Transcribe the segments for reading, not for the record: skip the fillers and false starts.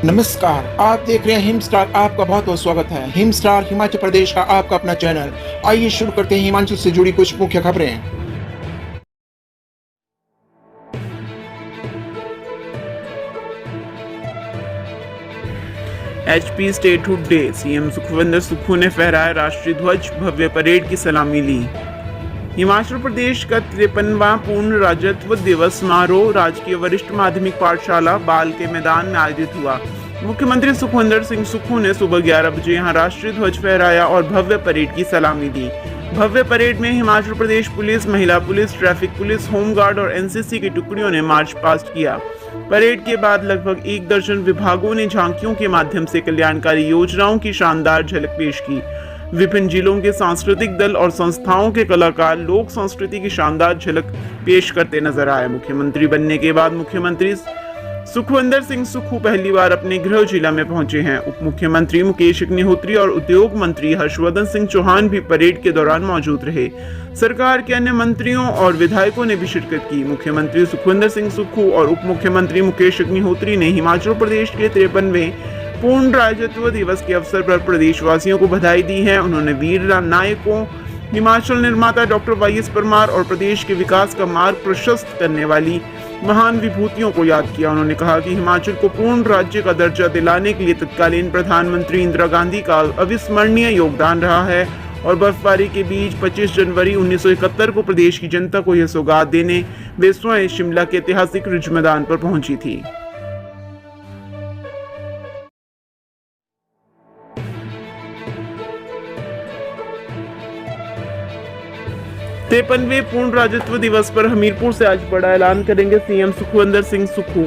नमस्कार, आप देख रहे हैं हिम स्टार। आपका बहुत बहुत स्वागत है। हिम स्टार हिमाचल प्रदेश का आपका अपना चैनल। आइए शुरू करते हैं हिमाचल से जुड़ी कुछ मुख्य खबरें। HP statehood day, CM Sukhvinder Sukhu ने फहराया राष्ट्रीय ध्वज, भव्य परेड की सलामी ली। हिमाचल प्रदेश का 53वां पूर्ण राज्यत्व दिवस समारोह राजकीय वरिष्ठ माध्यमिक पाठशाला बाल के मैदान में आयोजित हुआ। मुख्यमंत्री सुखविंदर सिंह सुक्खू ने सुबह 11 बजे यहां राष्ट्रीय ध्वज फहराया और भव्य परेड की सलामी दी। भव्य परेड में हिमाचल प्रदेश पुलिस, महिला पुलिस, ट्रैफिक पुलिस, होमगार्ड और एनसीसी की टुकड़ियों ने मार्च पास्ट किया। परेड के बाद लगभग 1 दर्जन विभागों ने झांकियों के माध्यम से कल्याणकारी योजनाओं की शानदार झलक पेश की। विभिन्न जिलों के सांस्कृतिक दल और संस्थाओं के कलाकार लोक संस्कृति की शानदार झलक पेश करते नजर आए। मुख्यमंत्री बनने के बाद मुख्यमंत्री सुखविंदर सिंह सुक्खू पहली बार अपने गृह जिला में पहुंचे हैं। उप मुख्यमंत्री मुकेश अग्निहोत्री और उद्योग मंत्री हर्षवर्धन सिंह चौहान भी परेड के दौरान मौजूद रहे। सरकार के अन्य मंत्रियों और विधायकों ने भी शिरकत की। मुख्यमंत्री सुखविंदर सिंह सुक्खू और उप मुख्यमंत्री मुकेश अग्निहोत्री ने हिमाचल प्रदेश के 53वें पूर्ण राज्यत्व दिवस के अवसर पर प्रदेशवासियों को बधाई दी है। उन्होंने वीर नायकों, हिमाचल निर्माता डॉक्टर वाईएस परमार और प्रदेश के विकास का मार्ग प्रशस्त करने वाली महान विभूतियों को याद किया। उन्होंने कहा कि हिमाचल को पूर्ण राज्य का दर्जा दिलाने के लिए तत्कालीन प्रधानमंत्री इंदिरा गांधी का अविस्मरणीय योगदान रहा है और बर्फबारी के बीच 25 जनवरी 1971 को प्रदेश की जनता को यह सौगात देने वे स्वयं शिमला के ऐतिहासिक रिज मैदान पर पहुंची थी। तिरपनवें पूर्ण राज्यत्व दिवस पर हमीरपुर से आज बड़ा ऐलान करेंगे सीएम सुखविंदर सिंह सुक्खू।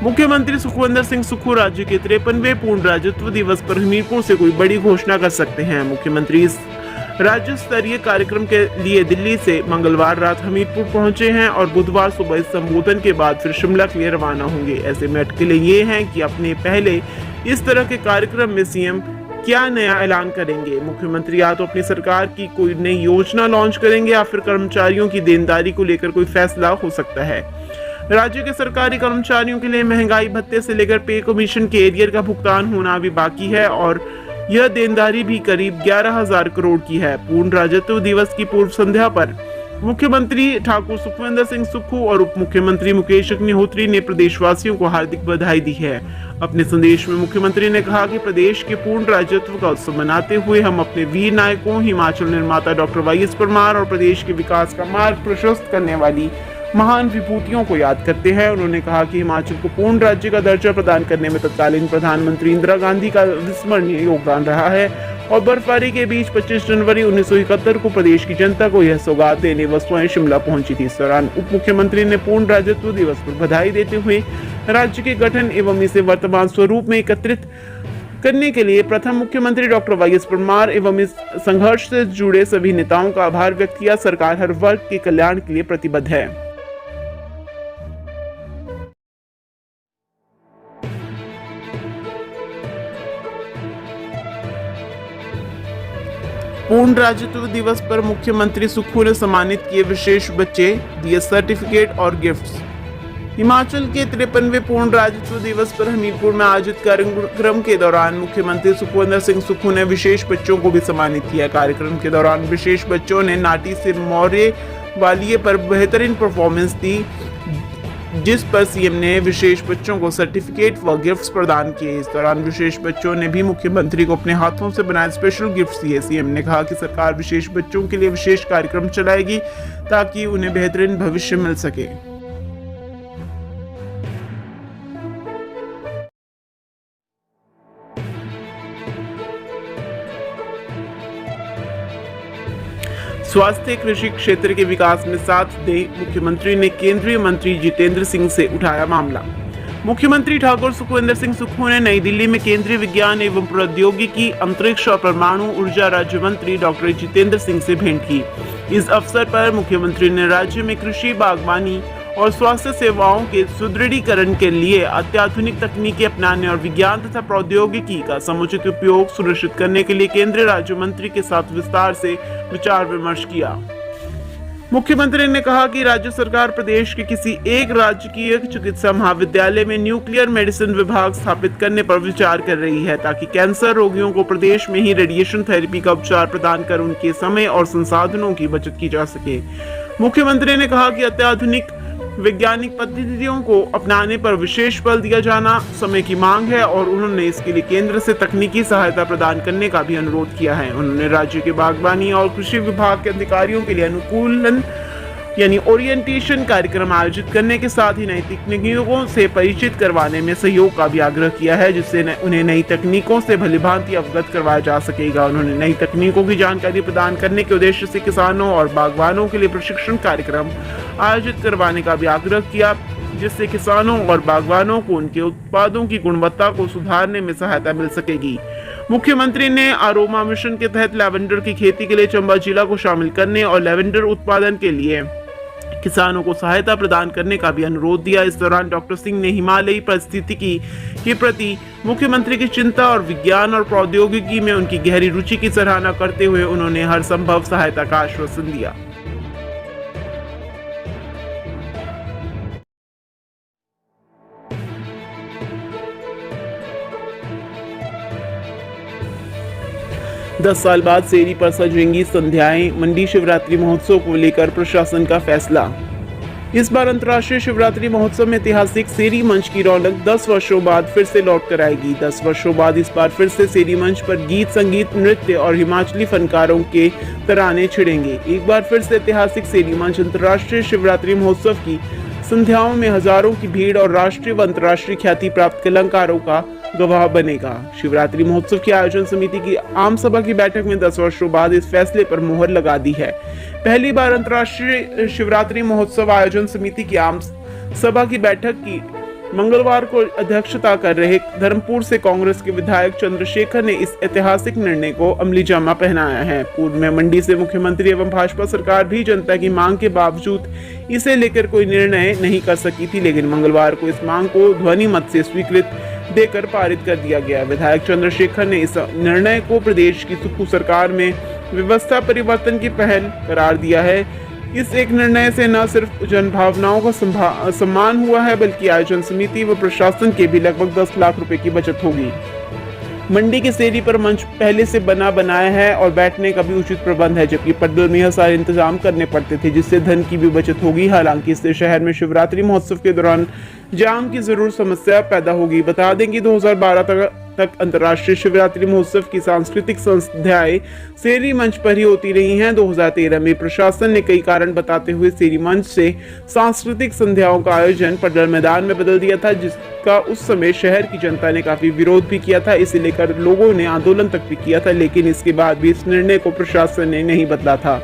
मुख्यमंत्री सुखविंदर सिंह सुक्खू राज्य के 53वें पूर्ण राज्यत्व दिवस पर हमीरपुर से कोई बड़ी घोषणा कर सकते हैं। मुख्यमंत्री इस राज्य स्तरीय कार्यक्रम के लिए दिल्ली से मंगलवार रात हमीरपुर पहुंचे हैं और बुधवार सुबह इस संबोधन के बाद फिर शिमला के लिए रवाना होंगे। ऐसे में अटकलें ये हैं कि अपने पहले इस तरह के कार्यक्रम में सीएम क्या नया ऐलान करेंगे। मुख्यमंत्री या तो अपनी सरकार की कोई नई योजना लॉन्च करेंगे या फिर कर्मचारियों की देनदारी को लेकर कोई फैसला हो सकता है। राज्य के सरकारी कर्मचारियों के लिए महंगाई भत्ते से लेकर पे कमीशन के एरियर का भुगतान होना अभी बाकी है और यह देनदारी भी करीब 11,000 करोड़ की है। पूर्ण राज्यत्व दिवस की पूर्व संध्या पर मुख्यमंत्री ठाकुर सुखविंदर सिंह सुक्खू और उप मुख्यमंत्री मुकेश अग्निहोत्री ने प्रदेशवासियों को हार्दिक बधाई दी है। अपने संदेश में मुख्यमंत्री ने कहा कि प्रदेश के पूर्ण राज्यत्व का उत्सव मनाते हुए हम अपने वीर नायकों, हिमाचल निर्माता डॉक्टर वाईएस परमार और प्रदेश के विकास का मार्ग प्रशस्त करने वाली महान विभूतियों को याद करते हैं। उन्होंने कहा कि हिमाचल को पूर्ण राज्य का दर्जा प्रदान करने में तत्कालीन प्रधानमंत्री इंदिरा गांधी का अविस्मरणीय योगदान रहा है और बर्फबारी के बीच 25 जनवरी 1971 को प्रदेश की जनता को यह सौगात देने वह स्वयं शिमला पहुंची थी। इस दौरान उप मुख्यमंत्री ने पूर्ण राज्यत्व दिवस पर बधाई देते हुए राज्य के गठन एवं इसे वर्तमान स्वरूप में एकत्रित करने के लिए प्रथम मुख्यमंत्री डॉक्टर वाईएस परमार एवं इस संघर्ष से जुड़े सभी नेताओं का आभार व्यक्त किया। सरकार हर वर्ग के कल्याण के लिए प्रतिबद्ध है। पूर्ण राज्यत्व दिवस पर मुख्यमंत्री सुक्खू ने सम्मानित किए विशेष बच्चे, दिए सर्टिफिकेट और गिफ्ट्स। हिमाचल के 53वें पूर्ण राज्यत्व दिवस पर हमीरपुर में आयोजित कार्यक्रम के दौरान मुख्यमंत्री सुखविंदर सिंह सुक्खू ने विशेष बच्चों को भी सम्मानित किया। कार्यक्रम के दौरान विशेष बच्चों ने नाटी सिर मौर्य वालिये पर बेहतरीन परफॉर्मेंस दी, जिस पर सीएम ने विशेष बच्चों को सर्टिफिकेट व गिफ्ट्स प्रदान किए। इस दौरान विशेष बच्चों ने भी मुख्यमंत्री को अपने हाथों से बनाए स्पेशल गिफ्ट्स दिए। सीएम ने कहा कि सरकार विशेष बच्चों के लिए विशेष कार्यक्रम चलाएगी ताकि उन्हें बेहतरीन भविष्य मिल सके। स्वास्थ्य कृषि क्षेत्र के विकास में साथ दे, मुख्यमंत्री ने केंद्रीय मंत्री जितेंद्र सिंह से उठाया मामला। मुख्यमंत्री ठाकुर सुखविंदर सिंह सुक्खू ने नई दिल्ली में केंद्रीय विज्ञान एवं प्रौद्योगिकी, अंतरिक्ष और परमाणु ऊर्जा राज्य मंत्री डॉक्टर जितेंद्र सिंह से भेंट की। इस अवसर पर मुख्यमंत्री ने राज्य में कृषि, बागवानी और स्वास्थ्य सेवाओं के सुदृढ़ीकरण के लिए अत्याधुनिक तकनीकें अपनाने और विज्ञान तथा प्रौद्योगिकी का समुचित उपयोग सुनिश्चित करने के लिए केंद्रीय राज्य मंत्री के साथ विस्तार से विचार विमर्श किया। मुख्यमंत्री ने कहा कि राज्य सरकार प्रदेश के किसी एक राजकीय चिकित्सा महाविद्यालय में न्यूक्लियर मेडिसिन विभाग स्थापित करने पर विचार कर रही है, ताकि कैंसर रोगियों को प्रदेश में ही रेडिएशन थेरेपी का उपचार प्रदान कर उनके समय और संसाधनों की बचत की जा सके। मुख्यमंत्री ने कहा कि अत्याधुनिक वैज्ञानिक पद्धतियों को अपनाने पर विशेष बल दिया जाना समय की मांग है और उन्होंने इसके लिए केंद्र से तकनीकी सहायता प्रदान करने का भी अनुरोध किया है। उन्होंने राज्य के बागवानी और कृषि विभाग के अधिकारियों के लिए अनुकूलन यानी ओरिएंटेशन कार्यक्रम आयोजित करने के साथ ही नई तकनीकों से परिचित करवाने में सहयोग का भी आग्रह किया है, जिससे उन्हें नई तकनीकों से भलीभांति अवगत करवाया जा सकेगा। उन्होंने नई तकनीकों की जानकारी प्रदान करने के उद्देश्य से किसानों और बागवानों के लिए प्रशिक्षण कार्यक्रम आयोजित करवाने का भी आग्रह किया, जिससे किसानों और बागवानों को उनके उत्पादों की गुणवत्ता को सुधारने में सहायता मिल सकेगी। मुख्यमंत्री ने अरोमा मिशन के तहत लैवेंडर की खेती के लिए चंबा जिला को शामिल करने और लैवेंडर उत्पादन के लिए किसानों को सहायता प्रदान करने का भी अनुरोध दिया। इस दौरान डॉक्टर सिंह ने हिमालयी पारिस्थितिकी के प्रति मुख्यमंत्री की चिंता और विज्ञान और प्रौद्योगिकी में उनकी गहरी रुचि की सराहना करते हुए उन्होंने हर संभव सहायता का आश्वासन दिया। दस साल बाद सेरी पर सजेंगी संध्याएं, मंडी शिवरात्रि महोत्सव को लेकर प्रशासन का फैसला। इस बार अंतर्राष्ट्रीय शिवरात्रि महोत्सव में ऐतिहासिक सेरी मंच की रौनक 10 वर्षों बाद फिर से लौट कर आएगी। 10 वर्षों बाद इस बार फिर से सेरी मंच पर गीत, संगीत, नृत्य और हिमाचली फनकारों के तराने छिड़ेंगे। एक बार फिर से ऐतिहासिक सेरी मंच अंतर्राष्ट्रीय शिवरात्रि महोत्सव की संध्याओं में हजारों की भीड़ और राष्ट्रीय व अंतर्राष्ट्रीय ख्याति प्राप्त कलाकारों का गवाह बनेगा। शिवरात्रि महोत्सव की आयोजन समिति की आम सभा की बैठक में 10 वर्षों बाद इस फैसले पर मुहर लगा दी है। पहली बार अंतर्राष्ट्रीय शिवरात्रि महोत्सव आयोजन समिति की आम सभा की बैठक की मंगलवार को अध्यक्षता कर रहे धर्मपुर से कांग्रेस के विधायक चंद्रशेखर ने इस ऐतिहासिक निर्णय को अमली जामा पहनाया है। पूर्व में मंडी से मुख्यमंत्री एवं भाजपा सरकार भी जनता की मांग के बावजूद इसे लेकर कोई निर्णय नहीं कर सकी थी, लेकिन मंगलवार को इस मांग को ध्वनि मत से स्वीकृत देकर पारित कर दिया गया। विधायक चंद्रशेखर ने इस निर्णय को प्रदेश की सुक्खू सरकार में व्यवस्था परिवर्तन की पहल करार दिया है। इस एक निर्णय से न सिर्फ जनभावनाओं का सम्मान हुआ है, बल्कि आयोजन समिति व प्रशासन के भी लगभग 10 लाख रुपए की बचत होगी। मंडी के सेरी पर मंच पहले से बनाया है और बैठने का भी उचित प्रबंध है, जबकि पड्डल में यह सारे इंतजाम करने पड़ते थे, जिससे धन की भी बचत होगी। हालांकि इससे शहर में शिवरात्रि महोत्सव के दौरान जाम की जरूर समस्या पैदा होगी। बता दें कि 2012 तक अंतर्राष्ट्रीय शिवरात्रि महोत्सव की सांस्कृतिक संध्याएं सेरी मंच पर ही होती रही हैं। 2013 में प्रशासन ने कई कारण बताते हुए सेरी मंच से सांस्कृतिक संध्याओं का आयोजन पड्डल मैदान में बदल दिया था, जिसका उस समय शहर की जनता ने काफी विरोध भी किया था। इसे लेकर लोगों ने आंदोलन तक भी किया था, लेकिन इसके बाद भी इस निर्णय को प्रशासन ने नहीं बदला था।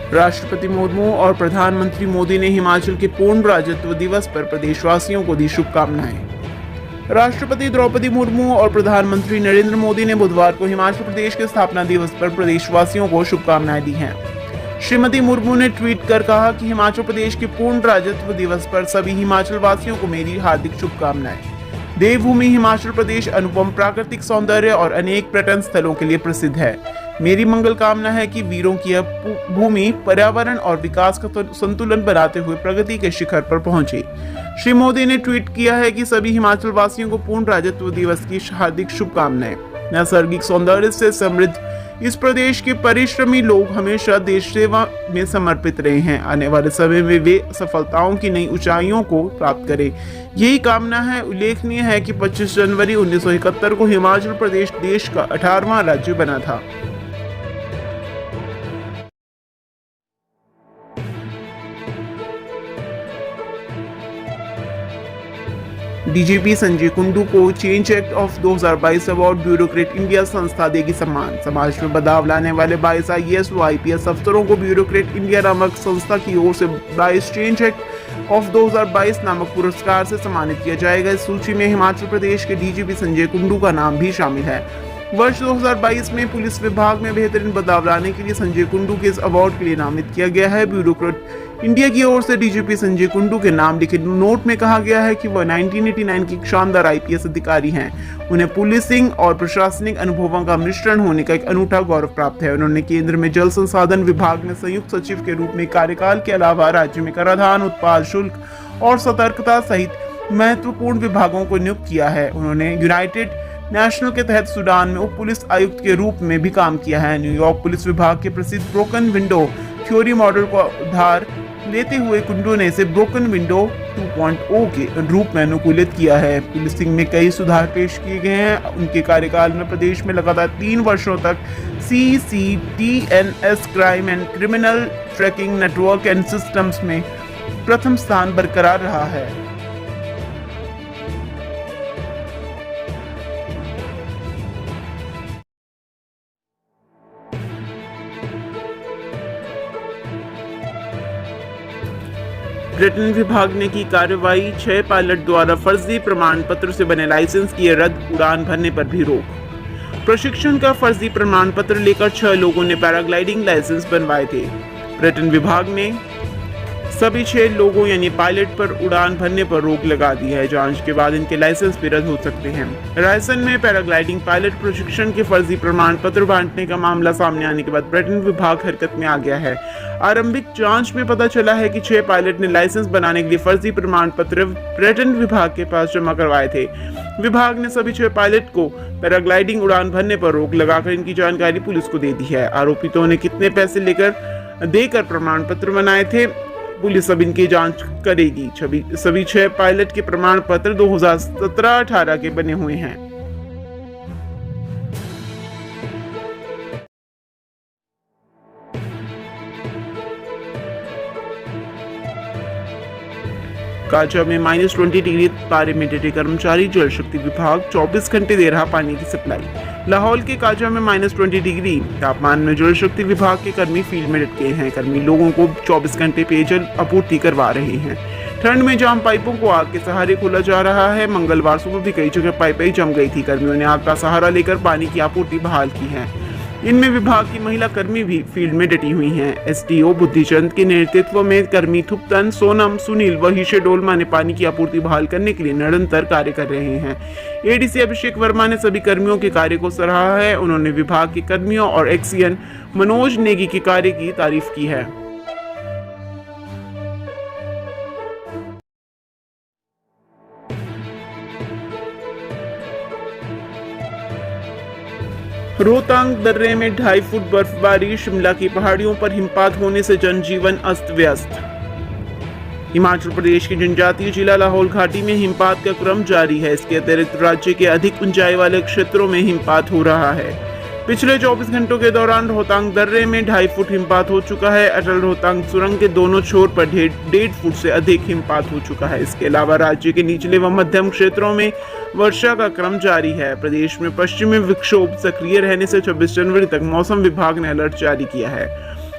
राष्ट्रपति मुर्मू और प्रधानमंत्री मोदी ने हिमाचल के पूर्ण राज्यत्व दिवस पर प्रदेशवासियों को दी शुभकामनाएं। राष्ट्रपति द्रौपदी मुर्मू और प्रधानमंत्री नरेंद्र मोदी ने बुधवार को हिमाचल प्रदेश के स्थापना दिवस पर प्रदेशवासियों को शुभकामनाएं दी हैं। श्रीमती मुर्मू ने ट्वीट कर कहा कि हिमाचल प्रदेश के पूर्ण राज्यत्व दिवस पर सभी हिमाचल वासियों को मेरी हार्दिक शुभकामनाएं। देवभूमि हिमाचल प्रदेश अनुपम प्राकृतिक सौंदर्य और अनेक पर्यटन स्थलों के लिए प्रसिद्ध है। मेरी मंगल कामना है कि वीरों की यह भूमि पर्यावरण और विकास का संतुलन बनाते हुए प्रगति के शिखर पर पहुंचे। श्री मोदी ने ट्वीट किया है कि सभी हिमाचल वासियों को पूर्ण राज्यत्व दिवस की हार्दिक शुभकामनाएं। नैसर्गिक सौंदर्य से समृद्ध इस प्रदेश के परिश्रमी लोग हमेशा देश सेवा में समर्पित रहे हैं। आने वाले समय में वे सफलताओं की नई ऊंचाइयों को प्राप्त करें, यही कामना है। उल्लेखनीय है कि 25 जनवरी 1971 को हिमाचल प्रदेश देश का 18वां राज्य बना था। डीजीपी संजय कुंडू को change act of 2022 award bureaucrat India संस्था देगी सम्मान। समाज में बदलाव लाने वाले 22 IAS व IPS अफसरों को ब्यूरोक्रेट इंडिया नामक संस्था की ओर से 22 चेंज एक्ट ऑफ 2022 नामक पुरस्कार से सम्मानित किया जाएगा। इस सूची में हिमाचल प्रदेश के डीजीपी संजय कुंडू का नाम भी शामिल है। वर्ष 2022 में पुलिस विभाग में बेहतरीन बदलाव लाने के लिए संजय कुंडू के इस अवार्ड के लिए नामित किया गया है। ब्यूरोक्रेट इंडिया की ओर से डीजीपी संजय कुंडू के नाम लिखे नोट में कहा गया है कि वह 1989 की एक शानदार आईपीएस अधिकारी हैं। उन्हें पुलिसिंग और प्रशासनिक अनुभवों का मिश्रण होने का एक अनूठा गौरव प्राप्त है। उन्होंने केंद्र में जल संसाधन विभाग में संयुक्त सचिव के रूप में कार्यकाल के अलावा राज्य में कराधान, उत्पाद शुल्क और सतर्कता सहित महत्वपूर्ण विभागों को नियुक्त किया है। उन्होंने यूनाइटेड नेशनल के तहत सूडान में उप पुलिस आयुक्त के रूप में भी काम किया है। न्यूयॉर्क पुलिस विभाग के प्रसिद्ध ब्रोकन विंडो थ्योरी मॉडल को उधार लेते हुए कुंडू ने इसे ब्रोकन विंडो 2.0 के रूप में अनुकूलित किया है। पुलिसिंग में कई सुधार पेश किए गए हैं। उनके कार्यकाल में प्रदेश में लगातार 3 वर्षों तक CCTNS crime and criminal tracking network and systems में प्रथम स्थान बरकरार रहा है। पर्यटन विभाग ने की कार्रवाई, 6 पायलट द्वारा फर्जी प्रमाण पत्र से बने लाइसेंस किए रद्द, उड़ान भरने पर भी रोक। प्रशिक्षण का फर्जी प्रमाण पत्र लेकर 6 लोगों ने पैराग्लाइडिंग लाइसेंस बनवाए थे। पर्यटन विभाग ने सभी 6 लोगों यानी पायलट पर उड़ान भरने पर रोक लगा दी है। जांच के बाद इनके लाइसेंस भी रद्द हो सकते हैं। रायसेन में पैराग्लाइडिंग पायलट प्रशिक्षण के फर्जी प्रमाण पत्र बांटने का मामला सामने आने के बाद पर्यटन विभाग हरकत में आ गया है। आरंभिक जांच में पता चला है कि 6 पायलट ने लाइसेंस बनाने के लिए फर्जी प्रमाण पत्र पर्यटन विभाग के पास जमा करवाए थे। विभाग ने सभी 6 पायलट को पैराग्लाइडिंग उड़ान भरने पर रोक लगाकर इनकी जानकारी पुलिस को दे दी है। आरोपितों ने कितने पैसे देकर प्रमाण पत्र बनाए थे, पुलिस अब इनकी जांच करेगी। सभी 6 पायलट के प्रमाण पत्र 2017-18 के बने हुए हैं। काजा में -20 डिग्री पारे में डटे कर्मचारी, जल शक्ति विभाग 24 घंटे दे रहा पानी की सप्लाई। लाहौल के काजा में -20 डिग्री तापमान में जल शक्ति विभाग के कर्मी फील्ड में डट गए हैं। कर्मी लोगों को 24 घंटे पेयजल आपूर्ति करवा रहे हैं। ठंड में जाम पाइपों को आग के सहारे खोला जा रहा है। मंगलवार सुबह भी कई जगह पाइपें जम गई थी। कर्मियों ने आग का सहारा लेकर पानी की आपूर्ति बहाल की है। इनमें विभाग की महिला कर्मी भी फील्ड में डटी हुई हैं। एसडीओ बुद्धिचंद के नेतृत्व में कर्मी थुप्तन, सोनम, सुनील व हिशे डोलमा ने पानी की आपूर्ति बहाल करने के लिए निरंतर कार्य कर रहे हैं। एडीसी अभिषेक वर्मा ने सभी कर्मियों के कार्य को सराहा है। उन्होंने विभाग के कर्मियों और एक्सीएन मनोज नेगी के कार्य की तारीफ की है। रोहतांग दर्रे में 2.5 फुट बर्फबारी, शिमला की पहाड़ियों पर हिमपात होने से जनजीवन अस्त व्यस्त। हिमाचल प्रदेश के जनजातीय जिला लाहौल घाटी में हिमपात का क्रम जारी है। इसके अतिरिक्त राज्य के अधिक ऊंचाई वाले क्षेत्रों में हिमपात हो रहा है। पिछले 24 घंटों के दौरान रोहतांग दर्रे में 2.5 फुट हिमपात हो चुका है। अटल रोहतांग सुरंग के दोनों छोर पर 1.5 फुट से अधिक हिमपात हो चुका है। इसके अलावा राज्य के निचले व मध्यम क्षेत्रों में वर्षा का क्रम जारी है। प्रदेश में पश्चिमी विक्षोभ सक्रिय रहने से 26 जनवरी तक मौसम विभाग ने अलर्ट जारी किया है।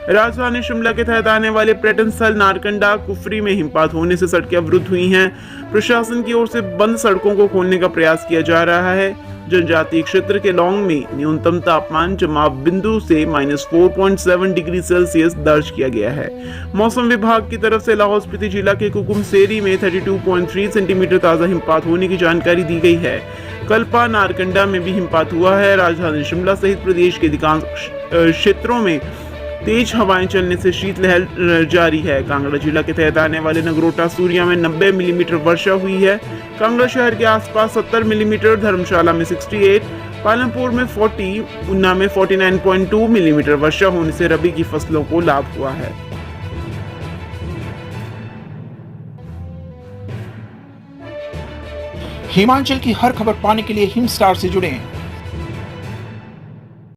राजधानी शिमला के तहत आने वाले पर्यटन स्थल नारकंडा, कुफरी में हिमपात होने से सड़कें अवरुद्ध हुई हैं। प्रशासन की ओर से बंद सड़कों को खोलने का प्रयास किया जा रहा है। जनजातीय क्षेत्र के लौंग में न्यूनतम तापमान जमाव बिंदु से -4.7 डिग्री सेल्सियस दर्ज किया गया है। मौसम विभाग की तरफ से लाहौल स्पीति जिला के कुकुमसेरी में 32.3 सेंटीमीटर ताजा हिमपात होने की जानकारी दी गई है। कल्पा, नारकंडा में भी हिमपात हुआ है। राजधानी शिमला सहित प्रदेश के अधिकांश क्षेत्रों में तेज हवाएं चलने से शीतलहर जारी है। कांगड़ा जिला के तहत आने वाले नगरोटा सूरिया में 90 मिलीमीटर वर्षा हुई है। कांगड़ा शहर के आसपास 70 मिलीमीटर, धर्मशाला में 68, पालमपुर में 40, ऊना में 49.2 मिलीमीटर वर्षा होने से रबी की फसलों को लाभ हुआ है। हिमाचल की हर खबर पाने के लिए हिम स्टार से जुड़ें।